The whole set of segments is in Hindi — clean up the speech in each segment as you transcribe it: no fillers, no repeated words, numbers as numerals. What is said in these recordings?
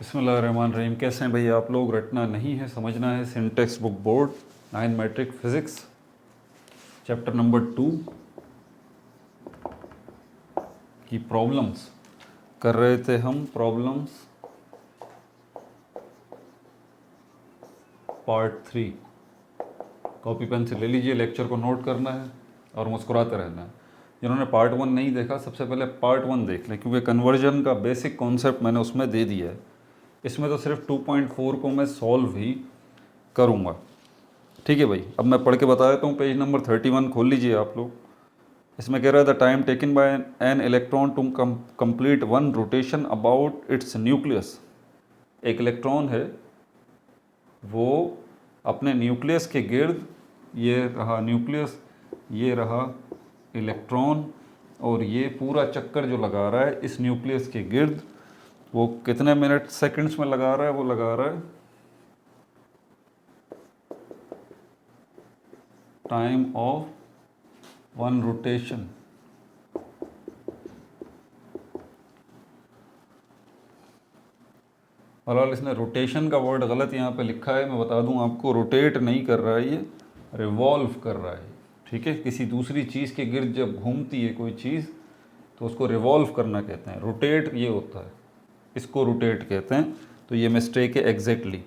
बिस्मिल्लाहिर्रहमानिर्रहीम। कैसे हैं भैया आप लोग? रटना नहीं है, समझना है। Syntax book board 9 matric physics chapter number 2 की प्रॉब्लम्स कर रहे थे हम। Problems part 3। कॉपी पेन से ले लीजिए, लेक्चर को नोट करना है और मुस्कुराते रहना है। जिन्होंने पार्ट 1 नहीं देखा, सबसे पहले पार्ट 1 देख लें, क्योंकि कन्वर्जन का बेसिक कॉन्सेप्ट मैंने उसमें दे दिया है। इसमें तो सिर्फ 2.4 को मैं सॉल्व ही करूँगा। ठीक है भाई, अब मैं पढ़ के बता देता हूँ। पेज नंबर 31 खोल लीजिए आप लोग। इसमें कह रहा है the time taken by an electron to complete one rotation about its nucleus. एक इलेक्ट्रॉन है, वो अपने न्यूक्लियस के गिर्द, ये रहा न्यूक्लियस, ये रहा इलेक्ट्रॉन, और ये पूरा चक्कर जो लगा रहा है इस न्यूक्लियस के गिर्द, वो कितने मिनट सेकंड्स में लगा रहा है? वो लगा रहा है टाइम ऑफ वन रोटेशन। बहरहाल इसने रोटेशन का वर्ड गलत यहाँ पे लिखा है, मैं बता दूँ आपको। रोटेट नहीं कर रहा है, ये रिवॉल्व कर रहा है। ठीक है, किसी दूसरी चीज़ के गिर्द जब घूमती है कोई चीज़ तो उसको रिवॉल्व करना कहते हैं। रोटेट ये होता है, इसको रोटेट कहते हैं। तो ये मिस्टेक है एग्जैक्टली।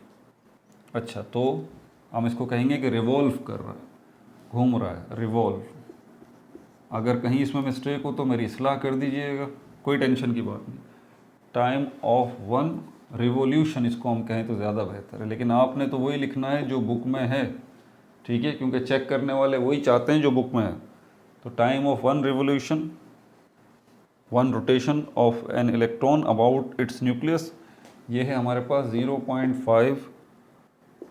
अच्छा, तो हम इसको कहेंगे कि रिवॉल्व कर रहा है, घूम रहा है, रिवॉल्व। अगर कहीं इसमें मिस्टेक हो तो मेरी इस्लाह कर दीजिएगा, कोई टेंशन की बात नहीं। टाइम ऑफ वन रिवोल्यूशन इसको हम कहें तो ज़्यादा बेहतर है, लेकिन आपने तो वही लिखना है जो बुक में है। ठीक है, क्योंकि चेक करने वाले वही चाहते हैं जो बुक में है। तो time of one revolution, one rotation of an electron about its nucleus, ये है हमारे पास 0.5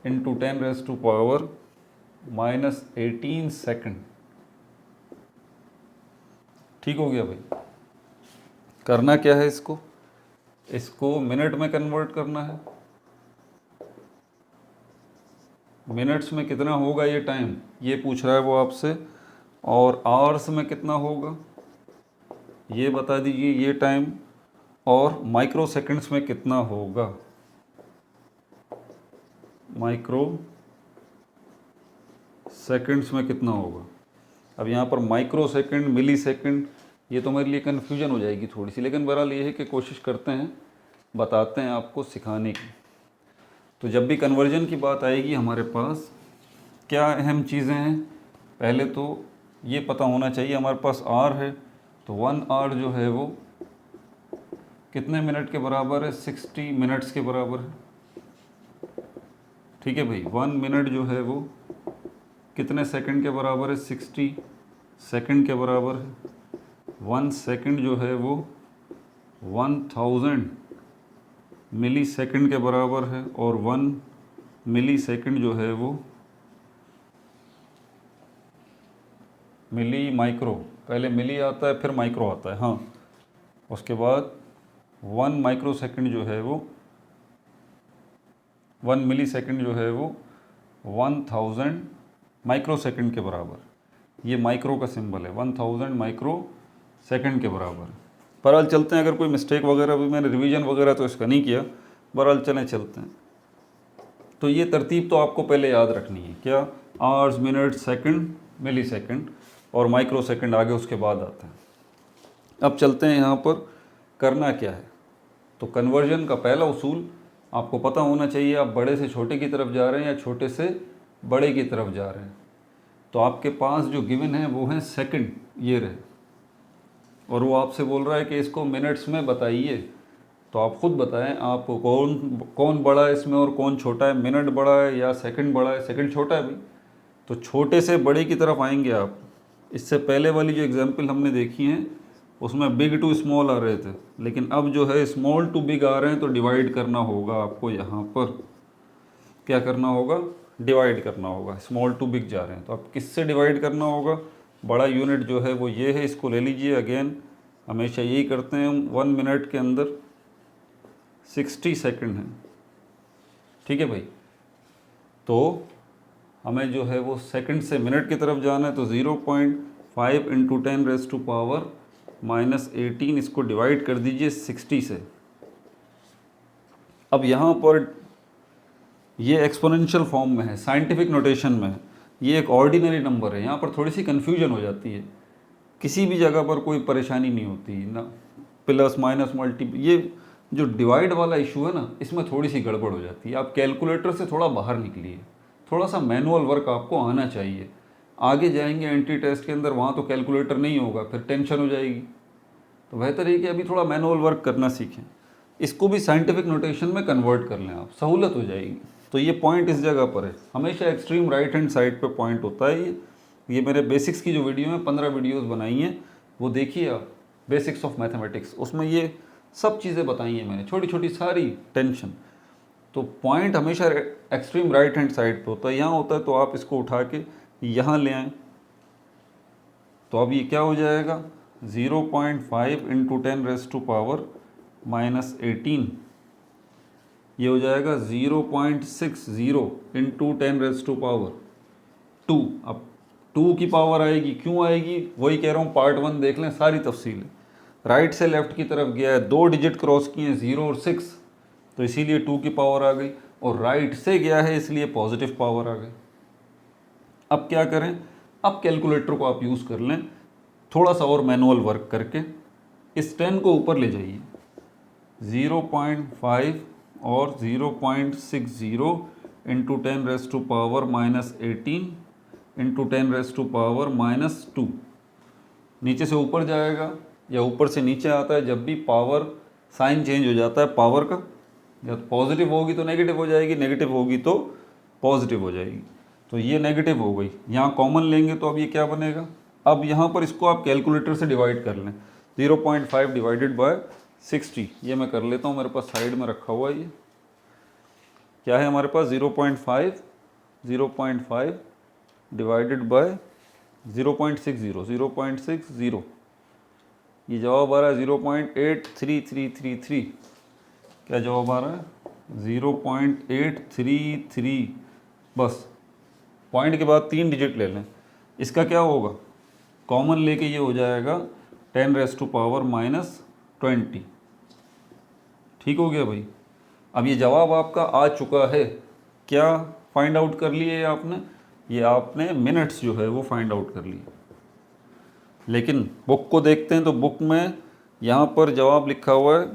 इंटू 10⁻⁻18 सेकेंड। ठीक हो गया भाई। करना क्या है इसको मिनट में कन्वर्ट करना है। मिनट्स में कितना होगा ये टाइम, ये पूछ रहा है वो आपसे। और आवर्स में कितना होगा ये बता दीजिए, ये टाइम। और माइक्रो सेकंड्स में कितना होगा, माइक्रो सेकंड्स में कितना होगा। अब यहाँ पर माइक्रो सेकंड, मिली सेकंड, ये तो मेरे लिए कन्फ्यूजन हो जाएगी थोड़ी सी, लेकिन बहरहाल ये है कि कोशिश करते हैं, बताते हैं आपको सिखाने की। तो जब भी कन्वर्जन की बात आएगी हमारे पास क्या अहम चीज़ें हैं? पहले तो ये पता होना चाहिए हमारे पास आर है, तो 1 आर जो है वो कितने मिनट के बराबर है? 60 मिनट्स के बराबर है। ठीक है भाई, 1 मिनट जो है वो कितने सेकंड के बराबर है? 60 सेकंड के बराबर है। 1 सेकंड जो है वो 1000 मिली सेकंड के बराबर है। और 1 मिली सेकंड जो है वो मिली माइक्रो, पहले मिली आता है फिर माइक्रो आता है, हाँ। उसके बाद 1 माइक्रो सेकंड जो है वो 1 मिली सेकंड जो है वो 1000 माइक्रो सेकंड के बराबर। ये माइक्रो का सिंबल है, 1000 माइक्रो सेकंड के बराबर। बहरहाल चलते हैं, अगर कोई मिस्टेक वगैरह भी, मैंने रिवीजन वगैरह तो इसका नहीं किया, बहरहाल चलते हैं। तो ये तरतीब तो आपको पहले याद रखनी है। क्या? आवर्स, मिनट, सेकंड, मिली सेकंड और माइक्रो सेकंड आगे उसके बाद आता है। अब चलते हैं यहाँ पर करना क्या है। तो कन्वर्जन का पहला उसूल आपको पता होना चाहिए, आप बड़े से छोटे की तरफ जा रहे हैं या छोटे से बड़े की तरफ जा रहे हैं। तो आपके पास जो गिवन है वो है सेकंड, ये रहे, और वो आपसे बोल रहा है कि इसको मिनट्स में बताइए। तो आप खुद बताएं, आप कौन बड़ा है इसमें और कौन छोटा है? मिनट बड़ा है या सेकंड बड़ा है? सेकंड छोटा है भाई। तो छोटे से बड़े की तरफ आएंगे आप। इससे पहले वाली जो एग्जांपल हमने देखी हैं उसमें बिग टू स्मॉल आ रहे थे, लेकिन अब जो है स्मॉल टू बिग आ रहे हैं। तो डिवाइड करना होगा आपको, यहाँ पर क्या करना होगा? डिवाइड करना होगा। स्मॉल टू बिग जा रहे हैं तो अब किससे डिवाइड करना होगा? बड़ा यूनिट जो है वो ये है, इसको ले लीजिए। अगेन हमेशा यही करते हैं हम। 1 मिनट के अंदर 60 सेकंड है। ठीक है भाई, तो हमें जो है वो सेकंड से मिनट की तरफ जाना है। तो 0.5 इंटू 10⁻⁻18 इसको डिवाइड कर दीजिए 60 से। अब यहाँ पर ये एक्सपोनेंशियल फॉर्म में है, साइंटिफिक नोटेशन में है, ये एक ऑर्डिनरी नंबर है। यहाँ पर थोड़ी सी कन्फ्यूजन हो जाती है, किसी भी जगह पर कोई परेशानी नहीं होती ना, प्लस माइनस मल्टी, ये जो डिवाइड वाला इशू है ना, इसमें थोड़ी सी गड़बड़ हो जाती है। आप कैलकुलेटर से थोड़ा बाहर निकलिए, थोड़ा सा मैनुअल वर्क आपको आना चाहिए। आगे जाएंगे एंट्री टेस्ट के अंदर, वहाँ तो कैलकुलेटर नहीं होगा, फिर टेंशन हो जाएगी। तो बेहतर है कि अभी थोड़ा मैनुअल वर्क करना सीखें, इसको भी साइंटिफिक नोटेशन में कन्वर्ट कर लें आप, सहूलत हो जाएगी। तो ये पॉइंट इस जगह पर है, हमेशा एक्सट्रीम राइट हैंड साइड पे पॉइंट होता है। ये मेरे बेसिक्स की जो वीडियो है, 15 वीडियोस बनाई हैं, वो देखिए आप, बेसिक्स ऑफ मैथमेटिक्स, उसमें ये सब चीज़ें बताई हैं मैंने, छोटी छोटी सारी टेंशन। तो पॉइंट हमेशा एक्सट्रीम राइट हैंड साइड पे होता है, यहाँ होता है तो आप इसको उठा के यहाँ ले आएँ। तो अब ये क्या हो जाएगा, 0.5 इंटू 10⁻⁻18, ये हो जाएगा 0.60 इंटू 10⁻²। अब 2 की पावर आएगी, क्यों आएगी वही कह रहा हूँ, पार्ट 1 देख लें, सारी तफसील। राइट से लेफ्ट की तरफ गया है, 2 डिजिट क्रॉस किए हैं 0 और 6, तो इसीलिए 2 की पावर आ गई, और राइट से गया है इसलिए पॉजिटिव पावर आ गई। अब क्या करें, अब कैलकुलेटर को आप यूज़ कर लें, थोड़ा सा और मैनुअल वर्क करके इस 10 को ऊपर ले जाइए, 0.5 और 0.60 इंटू 10⁻⁻18 इंटू 10⁻⁻²। नीचे से ऊपर जाएगा या ऊपर से नीचे आता है, जब भी पावर साइन चेंज हो जाता है पावर का, या तो पॉजिटिव होगी तो नेगेटिव हो जाएगी, नेगेटिव होगी तो पॉजिटिव हो जाएगी। तो ये नेगेटिव हो गई, यहाँ कॉमन लेंगे तो अब ये क्या बनेगा, अब यहाँ पर इसको आप कैलकुलेटर से डिवाइड कर लें, 0.5 डिवाइडेड बाय 60, ये मैं कर लेता हूँ, मेरे पास साइड में रखा हुआ है। ये क्या है हमारे पास, 0.5 डिवाइडेड बाय 0.60, ये जवाब आ रहा है 0.8333। क्या जवाब आ रहा है, 0.833। बस पॉइंट के बाद 3 डिजिट ले लें, इसका क्या होगा, कॉमन लेके ये हो जाएगा 10⁻⁻20। ठीक हो गया भाई। अब ये जवाब आपका आ चुका है, क्या फाइंड आउट कर लिए आपने, ये आपने मिनट्स जो है वो फाइंड आउट कर लिए। लेकिन बुक को देखते हैं तो बुक में यहाँ पर जवाब लिखा हुआ है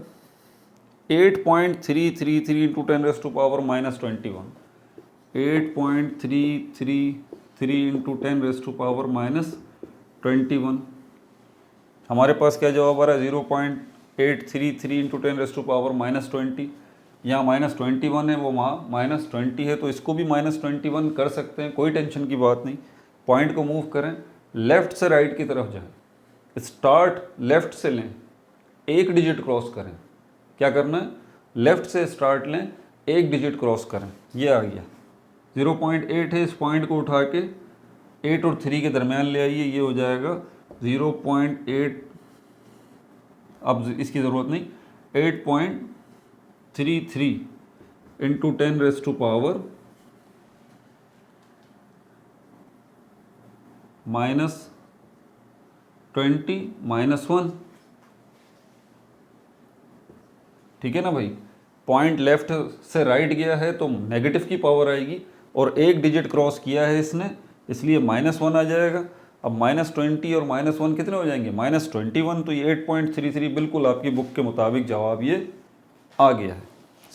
8.333 इंटू 10⁻⁻21, 8.333 इंटू 10⁻⁻21। हमारे पास क्या जवाब आ रहा है, 0.833 इंटू 10⁻⁻20। यहाँ -21 है, वो वहाँ -20 है, तो इसको भी -21 कर सकते हैं, कोई टेंशन की बात नहीं। पॉइंट को मूव करें, लेफ़्ट से राइट की तरफ जाएं, स्टार्ट लेफ़्ट से लें, एक डिजिट क्रॉस करें। क्या करना है, लेफ़्ट से स्टार्ट लें, एक डिजिट क्रॉस करें, ये आ गया 0.8 है, इस पॉइंट को उठा के 8 और 3 के दरमियान ले आइए, ये हो जाएगा 0.8, अब इसकी ज़रूरत नहीं, 8.33 इंटू 10⁻⁻⁻1, ठीक है ना भाई। पॉइंट लेफ्ट से राइट गया है तो नेगेटिव की पावर आएगी, और एक डिजिट क्रॉस किया है इसने, इसलिए -1 आ जाएगा। अब -20 और -1 कितने हो जाएंगे, -21, तो ये 8.33 बिल्कुल आपकी बुक के मुताबिक जवाब ये आ गया है।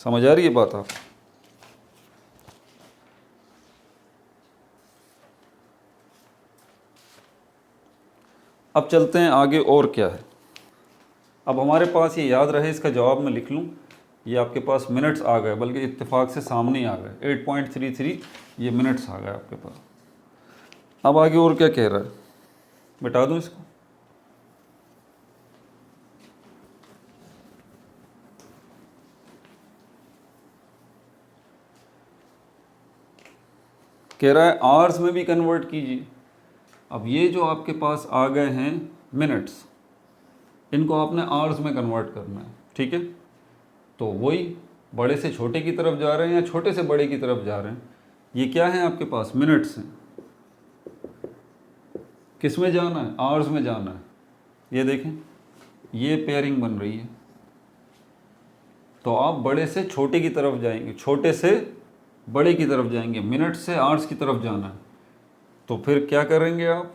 समझ आ रही है बात आप। अब चलते हैं आगे, और क्या है। अब हमारे पास ये याद रहे, इसका जवाब मैं लिख लूँ, ये आपके पास मिनट्स आ गए, बल्कि इत्तेफाक से सामने ही आ गए, 8.33 ये मिनट्स आ गए आपके पास। अब आगे और क्या कह रहा है, मिटा दूँ इसको। कह रहा है आवर्स में भी कन्वर्ट कीजिए। अब ये जो आपके पास आ गए हैं मिनट्स, इनको आपने आवर्स में कन्वर्ट करना है, ठीक है। तो वही बड़े से छोटे की तरफ जा रहे हैं या छोटे से बड़े की तरफ जा रहे हैं, ये क्या है आपके पास, मिनट्स हैं। किस में जाना है, आवर्स में जाना है। ये देखें, ये पेयरिंग बन रही है, तो आप बड़े से छोटे की तरफ जाएंगे, छोटे से बड़े की तरफ जाएंगे, मिनट से आवर्स की तरफ जाना है। तो फिर क्या करेंगे आप,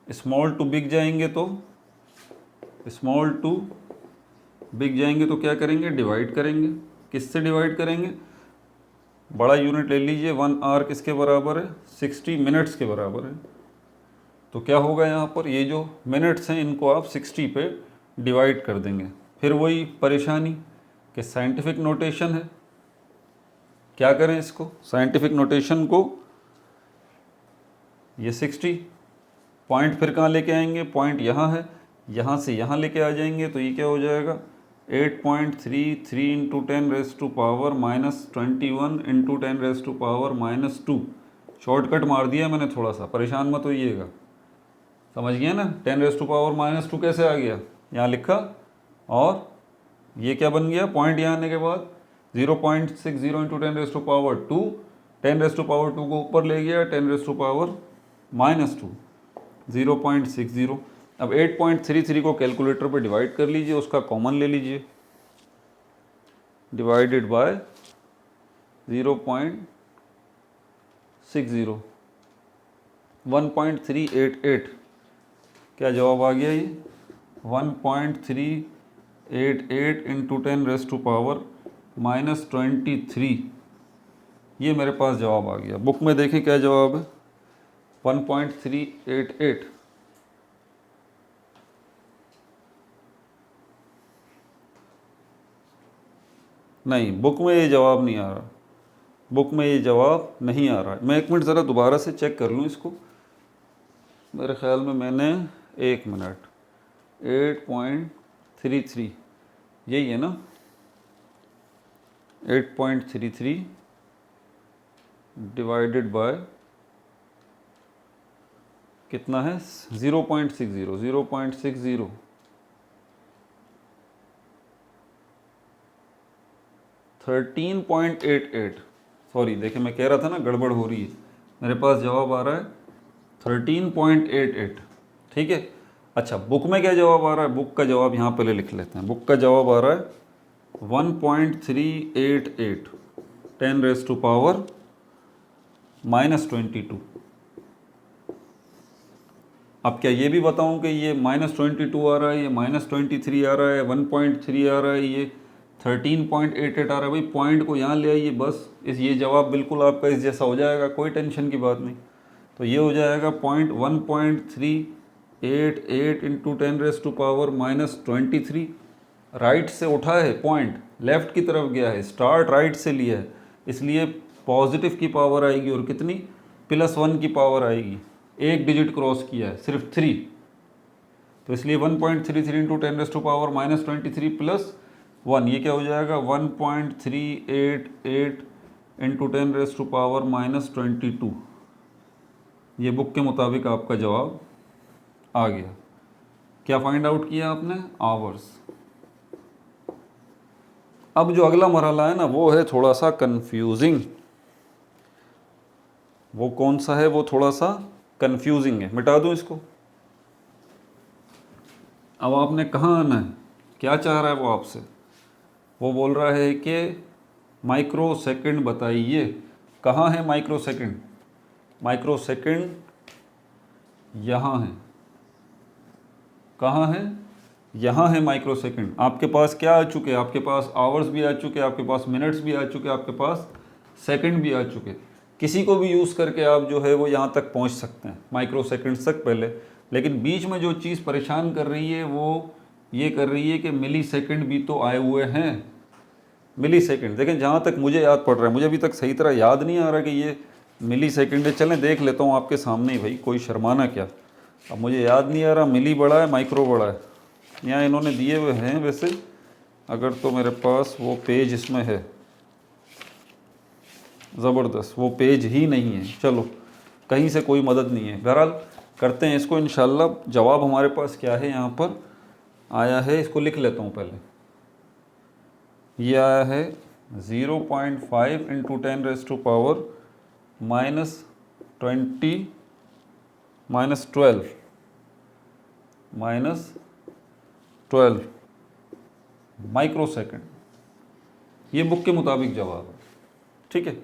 स्मॉल टू बिग जाएंगे, तो स्मॉल टू बिग जाएंगे तो क्या करेंगे, डिवाइड करेंगे। किससे डिवाइड करेंगे, बड़ा यूनिट ले लीजिए, 1 आवर किसके बराबर है, 60 मिनट्स के बराबर है। तो क्या होगा यहाँ पर, ये जो मिनट्स हैं इनको आप 60 पे डिवाइड कर देंगे। फिर वही परेशानी कि साइंटिफिक नोटेशन है, क्या करें इसको, साइंटिफिक नोटेशन को, ये 60 पॉइंट फिर कहाँ लेके आएंगे, पॉइंट यहाँ है, यहाँ से यहाँ लेके आ जाएंगे, तो ये क्या हो जाएगा 8.33 इंटू 10⁻⁻21 इंटू 10⁻⁻²। शॉर्टकट मार दिया मैंने थोड़ा सा, परेशान मत होइएगा, समझ गया ना। 10⁻⁻² कैसे आ गया, यहाँ लिखा, और ये क्या बन गया, पॉइंट यहाँ आने के बाद 0.60 इंटू 10⁻², 10⁻² को ऊपर ले गया, 10⁻⁻² 0.60। अब 8.33 को कैलकुलेटर पे डिवाइड कर लीजिए, उसका कॉमन ले लीजिए, डिवाइडेड बाय 0.60, 1.388। क्या जवाब आ गया, ये 1.388 इंटू 10⁻⁻23। ये मेरे पास जवाब आ गया। बुक में देखें क्या जवाब है, 1.388। नहीं, बुक में ये जवाब नहीं आ रहा, बुक में ये जवाब नहीं आ रहा। मैं 1 मिनट ज़रा दोबारा से चेक कर लूँ इसको, मेरे ख्याल में मैंने 1 मिनट 8.33 यही है ना, 8.33 डिवाइडेड बाय कितना है, 0.60 13.88। सॉरी देखिए, मैं कह रहा था ना गड़बड़ हो रही है, मेरे पास जवाब आ रहा है 13.88, ठीक है। अच्छा, बुक में क्या जवाब आ रहा है, बुक का जवाब यहाँ पहले लिख लेते हैं। बुक का जवाब आ रहा है 1.388 10⁻⁻22। अब क्या ये भी बताऊं कि ये -22 आ रहा है, ये -23 आ रहा है, 1.3 आ रहा है, ये 13.88 आ रहा है। भाई पॉइंट को यहाँ ले आइए बस, ये जवाब बिल्कुल आपका इस जैसा हो जाएगा, कोई टेंशन की बात नहीं। तो ये हो जाएगा 1.388 इंटू 10⁻⁻23। राइट से उठा है पॉइंट, लेफ्ट की तरफ गया है, स्टार्ट राइट से लिया है, इसलिए पॉजिटिव की पावर आएगी और कितनी, +1 की पावर आएगी। एक डिजिट क्रॉस किया है, सिर्फ 3, तो इसलिए 1.33 इंटू 10⁻⁻23 + 1, ये क्या हो जाएगा 1.388 इंटू 10⁻⁻22। ये बुक के मुताबिक आपका जवाब आ गया। क्या फाइंड आउट किया आपने, आवर्स। अब जो अगला मरहला है ना, वो है थोड़ा सा कंफ्यूजिंग। वो कौन सा है, वो थोड़ा सा कंफ्यूजिंग है, मिटा दूं इसको। अब आपने कहाँ आना है, क्या चाह रहा है वो आपसे, वो बोल रहा है कि माइक्रो सेकंड बताइए। कहाँ है माइक्रो सेकंड, माइक्रो सेकंड यहाँ है। कहाँ है, यहाँ है माइक्रो सेकंड। आपके पास क्या आ चुके हैं, आपके पास आवर्स भी आ चुके, आपके पास मिनट्स भी आ चुके, आपके पास सेकंड भी आ चुके। किसी को भी यूज़ करके आप जो है वो यहाँ तक पहुँच सकते हैं, माइक्रो सेकंड्स तक पहले। लेकिन बीच में जो चीज़ परेशान कर रही है वो ये कर रही है कि मिली सेकंड भी तो आए हुए हैं। मिली सेकंड देखें, जहाँ तक मुझे याद पड़ रहा है, मुझे अभी तक सही तरह याद नहीं आ रहा कि ये मिली सेकंड है। चलें देख लेता हूँ आपके सामने ही, भाई कोई शर्माना क्या। अब मुझे याद नहीं आ रहा मिली बड़ा है माइक्रो बड़ा है, यहाँ इन्होंने दिए हुए हैं वैसे, अगर तो मेरे पास वो पेज इसमें है, ज़बरदस्त, वो पेज ही नहीं है। चलो कहीं से कोई मदद नहीं है, बहरहाल करते हैं इसको इंशाल्लाह। जवाब हमारे पास क्या है यहाँ पर आया है, इसको लिख लेता हूँ पहले। ये आया है 0.5 इंटू 10⁻⁻20 -12 माइक्रो सेकंड। ये बुक के मुताबिक जवाब है, ठीक है।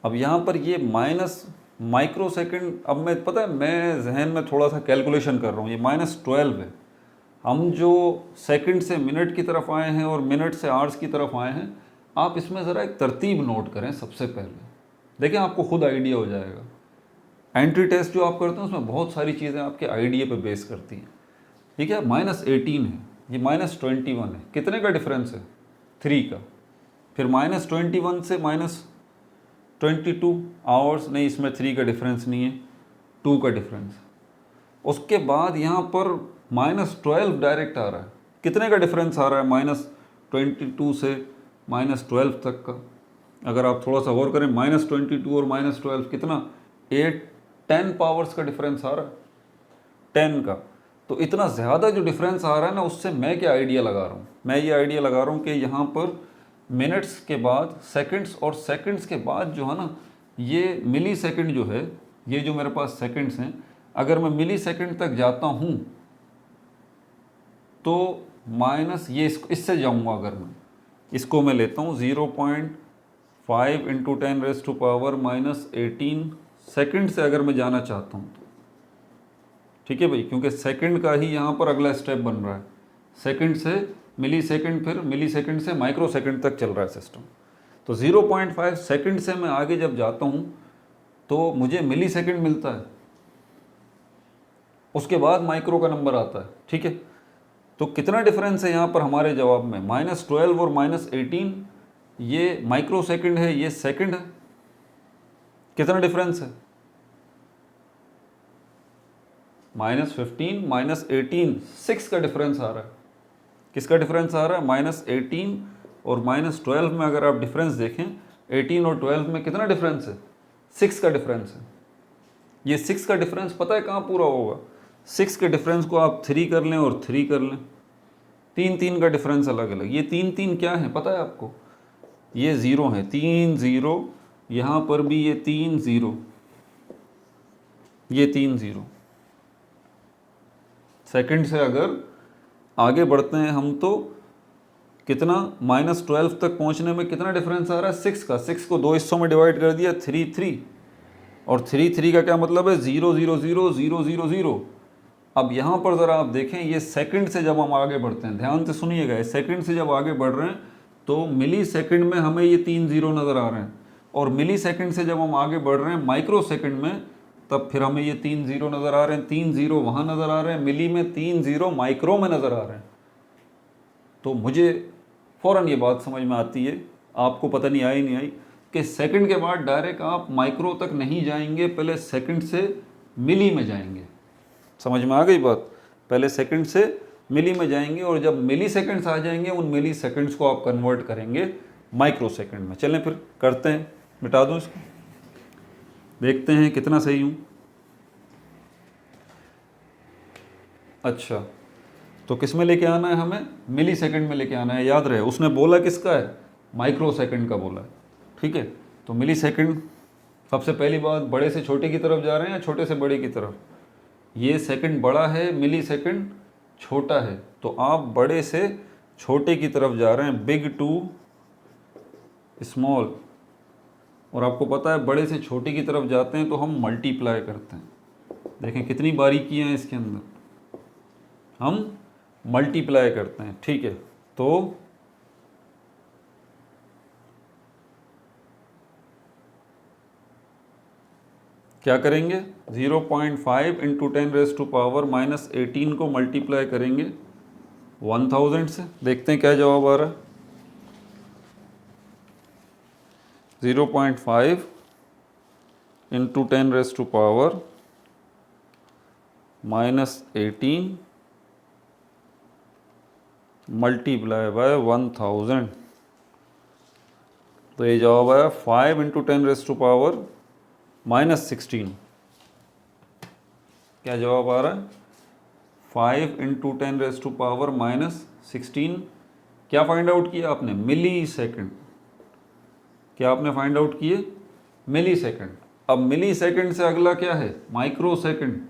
अब यहाँ पर ये माइनस माइक्रो सेकेंड, अब मैं पता है मैं जहन में थोड़ा सा कैलकुलेशन कर रहा हूँ, ये -12 है। हम जो सेकंड से मिनट की तरफ आए हैं और मिनट से आवर्स की तरफ आए हैं, आप इसमें ज़रा एक तरतीब नोट करें सबसे पहले, देखें आपको खुद आइडिया हो जाएगा। एंट्री टेस्ट जो आप करते हैं उसमें बहुत सारी चीज़ें आपके आइडिया पे बेस करती हैं, ठीक है। -18 है, ये -21 है, कितने का डिफरेंस है? 3 का। फिर -21 से -22 आवर्स, नहीं इसमें 3 का डिफरेंस नहीं है, 2 का डिफरेंस। उसके बाद यहाँ पर -12 डायरेक्ट आ रहा है, कितने का डिफरेंस आ रहा है? -22 से -12 तक का। अगर आप थोड़ा सा गौर करें, -22 और -12 कितना, 10 पावर्स का डिफरेंस आ रहा है, 10 का। तो इतना ज़्यादा जो डिफरेंस आ रहा है ना, उससे मैं क्या आइडिया लगा रहा हूँ, मैं ये आइडिया लगा रहा हूँ कि यहाँ पर मिनट्स के बाद सेकंड्स और सेकंड्स के बाद जो है ना, ये मिली सेकंड जो है, ये जो मेरे पास सेकंड्स हैं, अगर मैं मिली सेकंड तक जाता हूँ तो माइनस ये इससे जाऊँगा। अगर मैं इसको मैं लेता हूँ 0.5 इंटू 10⁻⁻18 सेकंड से अगर मैं जाना चाहता हूँ तो, ठीक है भाई, क्योंकि सेकंड का ही यहाँ पर अगला स्टेप बन रहा है, सेकंड से मिली सेकंड, फिर मिली सेकंड से माइक्रो सेकंड तक चल रहा है सिस्टम। तो 0.5 सेकंड से मैं आगे जब जाता हूँ तो मुझे मिली सेकंड मिलता है, उसके बाद माइक्रो का नंबर आता है, ठीक है। तो कितना डिफरेंस है यहाँ पर हमारे जवाब में? -12 और -18, ये माइक्रो सेकंड है, ये सेकंड है। कितना डिफरेंस है? -15 -18, 6 का डिफरेंस आ रहा है। किसका डिफरेंस आ रहा है? -18 और -12 में अगर आप डिफरेंस देखें, 18 और 12 में कितना डिफरेंस है? 6 का डिफरेंस है। ये 6 का डिफरेंस पता है कहाँ पूरा होगा? 6 के डिफरेंस को आप 3 कर लें और 3 कर लें, 3 का डिफरेंस अलग अलग। ये 3 क्या है पता है आपको? ये 0 है, 3 0, यहाँ पर भी ये 3 0, ये 3 0। सेकंड से अगर आगे बढ़ते हैं हम तो कितना, -12 तक पहुंचने में कितना डिफरेंस आ रहा है? 6 का। 6 को 2 हिस्सों में डिवाइड कर दिया, 3 3, और 3 का क्या मतलब है? 0 0 0 0 0 0। अब यहाँ पर ज़रा आप देखें, ये सेकंड से जब हम आगे बढ़ते हैं, ध्यान से सुनिएगा, सेकंड से जब आगे बढ़ रहे हैं तो मिली सेकंड में हमें ये 3 0 नज़र आ रहे हैं, और मिली सेकंड से जब हम आगे बढ़ रहे हैं माइक्रो सेकंड में, तब फिर हमें ये 3 0 नज़र आ रहे हैं। 3 0 वहाँ नज़र आ रहे हैं मिली में, 3 0 माइक्रो में नज़र आ रहे हैं। तो मुझे फ़ौरन ये बात समझ में आती है, आपको पता नहीं आई नहीं आई, कि सेकंड के बाद डायरेक्ट आप माइक्रो तक नहीं जाएंगे, पहले सेकंड से मिली में जाएंगे। समझ में आ गई बात? पहले सेकंड से मिली में जाएंगे, और जब मिली सेकंड्स आ जाएंगे, उन मिली सेकंड्स को आप कन्वर्ट करेंगे माइक्रो सेकंड में। चलें फिर करते हैं, मिटा दूं इसको, देखते हैं कितना सही हूँ। अच्छा, तो किस में लेके आना है हमें? मिली सेकंड में लेके आना है। याद रहे उसने बोला किसका है? माइक्रो सेकंड का बोला है, ठीक है। तो मिली सेकंड, सबसे पहली बात, बड़े से छोटे की तरफ जा रहे हैं या छोटे से बड़े की तरफ? ये सेकंड बड़ा है, मिली सेकंड छोटा है, तो आप बड़े से छोटे की तरफ जा रहे हैं, बिग टू स्मॉल। और आपको पता है बड़े से छोटे की तरफ जाते हैं तो हम मल्टीप्लाई करते हैं। देखें कितनी बारीकियां हैं इसके अंदर, हम मल्टीप्लाई करते हैं, ठीक है। तो क्या करेंगे? 0.5 इंटू 10⁻⁻18 को मल्टीप्लाई करेंगे 1000 से, देखते हैं क्या जवाब आ रहा है। 0.5 इंटू 10⁻⁻18 मल्टीप्लाई बाय 1000, तो ये जवाब आया 5 इंटू 10⁻⁻16। क्या जवाब आ रहा है? 5 इंटू 10⁻⁻16। क्या फाइंड आउट किया आपने? मिली सेकंड। क्या आपने फाइंड आउट किए? मिली सेकंड। अब मिली सेकंड से अगला क्या है? Micro second.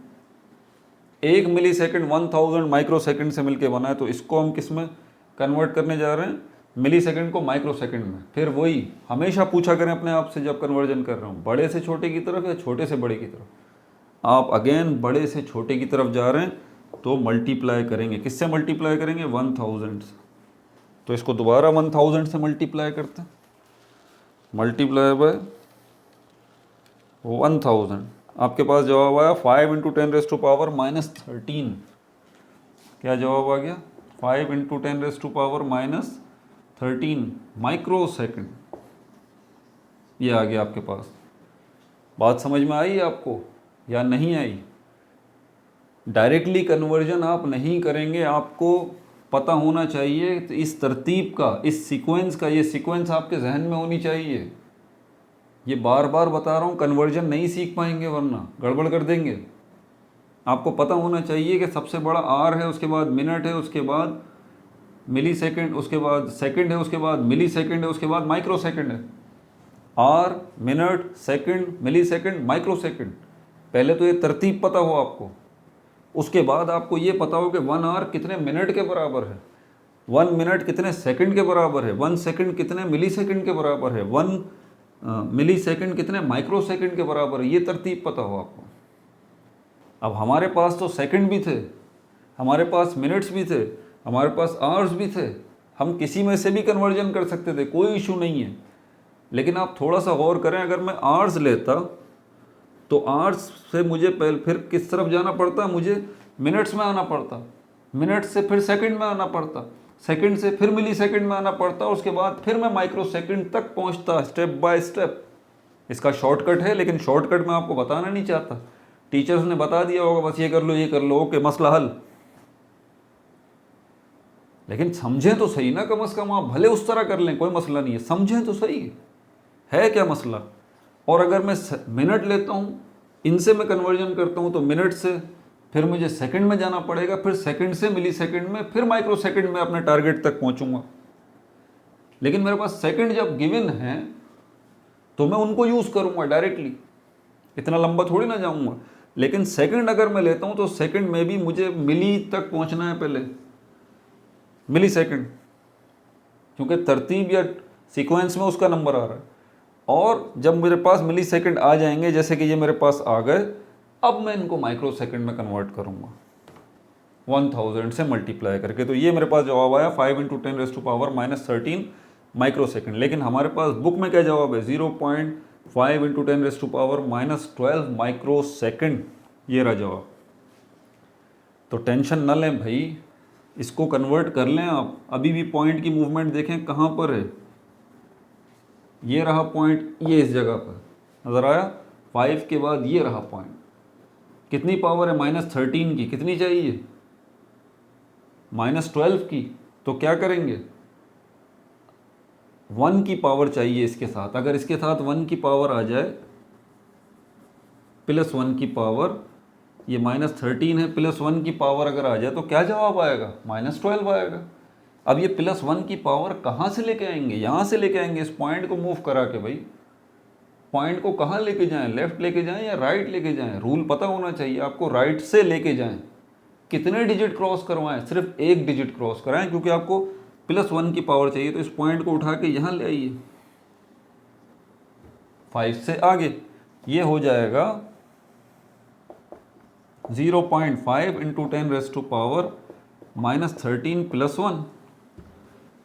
1 मिली सेकंड 1000 माइक्रो सेकंड से मिलके बना है, तो इसको हम किस में कन्वर्ट करने जा रहे हैं? मिली सेकेंड को माइक्रो सेकेंड में। फिर वही हमेशा पूछा करें अपने आप से जब कन्वर्जन कर रहा हूँ, बड़े से छोटे की तरफ या छोटे से बड़े की तरफ। आप अगेन बड़े से छोटे की तरफ जा रहे हैं तो मल्टीप्लाई करेंगे, किससे मल्टीप्लाई करेंगे? 1000 से। तो इसको दोबारा 1000 से मल्टीप्लाई करते हैं, मल्टीप्लाई बाय 1000। आपके पास जवाब आया 5 × 10⁻⁻13। क्या जवाब आ गया? 5 × 10⁻⁻13 माइक्रो सेकेंड। ये आ गया आपके पास। बात समझ में आई आपको या नहीं आई? डायरेक्टली कन्वर्जन आप नहीं करेंगे, आपको पता होना चाहिए तो इस तरतीब का, इस सीक्वेंस का, ये सीक्वेंस आपके जहन में होनी चाहिए। ये बार बार बता रहा हूँ, कन्वर्जन नहीं सीख पाएंगे वरना गड़बड़ कर देंगे। आपको पता होना चाहिए कि सबसे बड़ा आर है, उसके बाद मिनट है, उसके बाद मिली सेकेंड, उसके बाद सेकेंड है, उसके बाद मिली सेकेंड है, उसके बाद माइक्रो सेकेंड है। Hour, minute, second, millisecond, microsecond. पहले तो ये तरतीब पता हो आपको, उसके बाद आपको ये पता हो कि 1 आवर कितने मिनट के बराबर है, 1 मिनट कितने सेकंड के बराबर है, 1 सेकंड कितने मिली सेकंड के बराबर है, 1 मिली सेकंड कितने माइक्रो सेकंड के बराबर है। ये तरतीब पता हो आपको। अब हमारे पास तो सेकंड भी थे, हमारे पास मिनट्स भी थे, हमारे पास आवर्स भी थे, हम किसी में से भी कन्वर्जन कर सकते थे, कोई इशू नहीं है। लेकिन आप थोड़ा सा गौर करें, अगर मैं आवर्स लेता तो आवर्स से मुझे पहले फिर किस तरफ जाना पड़ता? मुझे मिनट्स में आना पड़ता, मिनट्स से फिर सेकंड में आना पड़ता, सेकंड से फिर मिली सेकंड में आना पड़ता, उसके बाद फिर मैं माइक्रो सेकंड तक पहुंचता, स्टेप बाय स्टेप। इसका शॉर्टकट है, लेकिन शॉर्टकट मैं आपको बताना नहीं चाहता। टीचर्स ने बता दिया होगा बस ये कर लो, ये कर लो, ओके मसला हल। लेकिन समझें तो सही ना, कम से कम आप भले उस तरह कर लें, कोई मसला नहीं है, समझें तो सही है क्या मसला। और अगर मैं मिनट लेता हूँ, इनसे मैं कन्वर्जन करता हूँ, तो मिनट से फिर मुझे सेकंड में जाना पड़ेगा, फिर सेकंड से मिली सेकंड में, फिर माइक्रो सेकंड में अपने टारगेट तक पहुँचूंगा। लेकिन मेरे पास सेकंड जब गिवन है तो मैं उनको यूज़ करूँगा डायरेक्टली, इतना लंबा थोड़ी ना जाऊँगा। लेकिन सेकंड अगर मैं लेता हूँ तो सेकंड में भी मुझे मिली तक पहुँचना है, पहले मिली सेकंड, क्योंकि तरतीब या सीक्वेंस में उसका नंबर आ रहा है। और जब मेरे पास मिली सेकेंड आ जाएंगे, जैसे कि ये मेरे पास आ गए, अब मैं इनको माइक्रो सेकेंड में कन्वर्ट करूँगा 1000 से मल्टीप्लाई करके। तो ये मेरे पास जवाब आया 5 × 10⁻⁻13 माइक्रो सेकेंड। लेकिन हमारे पास बुक में क्या जवाब है? 0.5 × 10⁻12 माइक्रो सेकेंड। ये रहा जवाब। तो टेंशन न लें भाई, इसको कन्वर्ट कर लें आप। अभी भी पॉइंट की मूवमेंट देखें कहाँ पर है, ये रहा पॉइंट, ये इस जगह पर नज़र आया। 5 के बाद ये रहा पॉइंट। कितनी पावर है? -13 की। कितनी चाहिए? -12 की। तो क्या करेंगे? 1 की पावर चाहिए इसके साथ। अगर इसके साथ 1 की पावर आ जाए, +1 की पावर, ये -13 है, +1 की पावर अगर आ जाए तो क्या जवाब आएगा? -12 आएगा। अब ये +1 की पावर कहाँ से लेके आएंगे? यहाँ से लेके आएंगे, इस पॉइंट को मूव करा के। भाई पॉइंट को कहाँ लेके जाएं? लेफ्ट लेके जाएं या राइट लेके जाएं? रूल पता होना चाहिए आपको, राइट से लेके जाएं। कितने डिजिट क्रॉस करवाएं? सिर्फ 1 डिजिट क्रॉस कराएं, क्योंकि आपको +1 की पावर चाहिए। तो इस पॉइंट को उठा के यहाँ ले आइए 5 से आगे। ये हो जाएगा 0.5 × 10⁻⁻13 +1।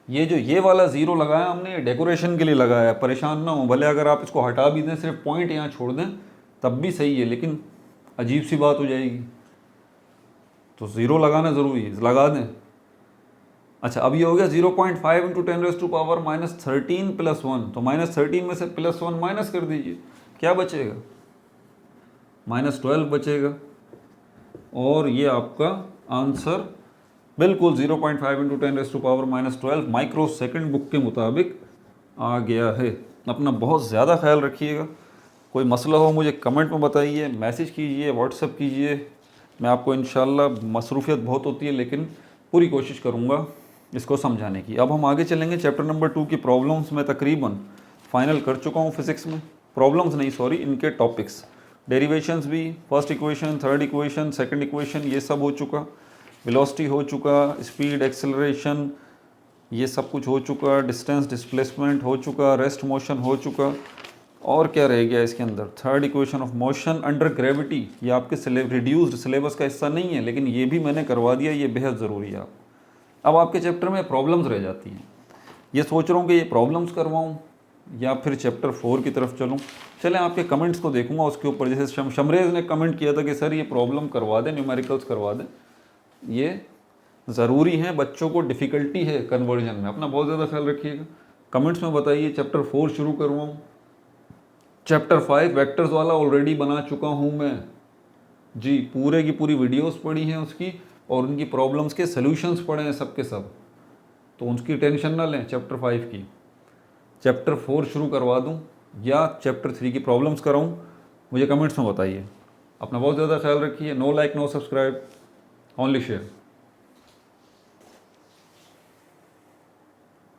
ये जो ये वाला 0 लगाया हमने, ये डेकोरेशन के लिए लगाया है, परेशान ना हो। भले अगर आप इसको हटा भी दें, सिर्फ पॉइंट यहाँ छोड़ दें, तब भी सही है, लेकिन अजीब सी बात हो जाएगी। तो 0 लगाना ज़रूरी है, लगा दें। अच्छा, अब ये हो गया 0.5 × 10⁻⁻13 +1। तो -13 में से +1 माइनस कर दीजिए, क्या बचेगा? -12 बचेगा। और ये आपका आंसर बिल्कुल 0.5 × 10⁻⁻12 माइक्रो सेकंड बुक के मुताबिक आ गया है। अपना बहुत ज़्यादा ख्याल रखिएगा। कोई मसला हो मुझे कमेंट में बताइए, मैसेज कीजिए, व्हाट्सएप कीजिए। मैं आपको इंशाल्लाह, मसरूफियत बहुत होती है लेकिन पूरी कोशिश करूँगा इसको समझाने की। अब हम आगे चलेंगे। चैप्टर नंबर 2 की प्रॉब्लम्स में तकरीबन फाइनल कर चुका हूँ फिज़िक्स में। प्रॉब्लम्स नहीं, सॉरी, इनके टॉपिक्स, डेरिवेशंस भी, first equation, third equation, second equation, ये सब हो चुका। वेलोसिटी हो चुका, स्पीड, एक्सेलरेशन, ये सब कुछ हो चुका, डिस्टेंस डिस्प्लेसमेंट हो चुका, रेस्ट मोशन हो चुका, और क्या रह गया इसके अंदर, third equation of motion under gravity. ये आपके रिड्यूस्ड सिलेबस का हिस्सा नहीं है, लेकिन ये भी मैंने करवा दिया, ये बेहद ज़रूरी है। अब आपके चैप्टर में प्रॉब्लम्स रह जाती हैं, ये सोच रहा हूँ कि ये प्रॉब्लम्स करवाऊँ या फिर चैप्टर 4 की तरफ चलूँ। चलें आपके कमेंट्स को देखूँगा उसके ऊपर। जैसे शमरेज़ ने कमेंट किया था कि सर ये प्रॉब्लम करवा दें, न्यूमेरिकल्स करवा दें, ये ज़रूरी है, बच्चों को डिफ़िकल्टी है कन्वर्जन में। अपना बहुत ज़्यादा ख्याल रखिएगा। कमेंट्स में बताइए चैप्टर 4 शुरू करवाऊँ, चैप्टर 5 वेक्टर्स वाला ऑलरेडी बना चुका हूँ मैं जी, पूरे की पूरी वीडियोस पढ़ी हैं उसकी, और उनकी प्रॉब्लम्स के सॉल्यूशंस पढ़े हैं सब के सब, तो उसकी टेंशन ना लें। चैप्टर 5 की, चैप्टर 4 शुरू करवा दूं या चैप्टर 3 की प्रॉब्लम्स कराऊं, मुझे कमेंट्स में बताइए। अपना बहुत ज़्यादा ख्याल रखिए। No like no subscribe, only share.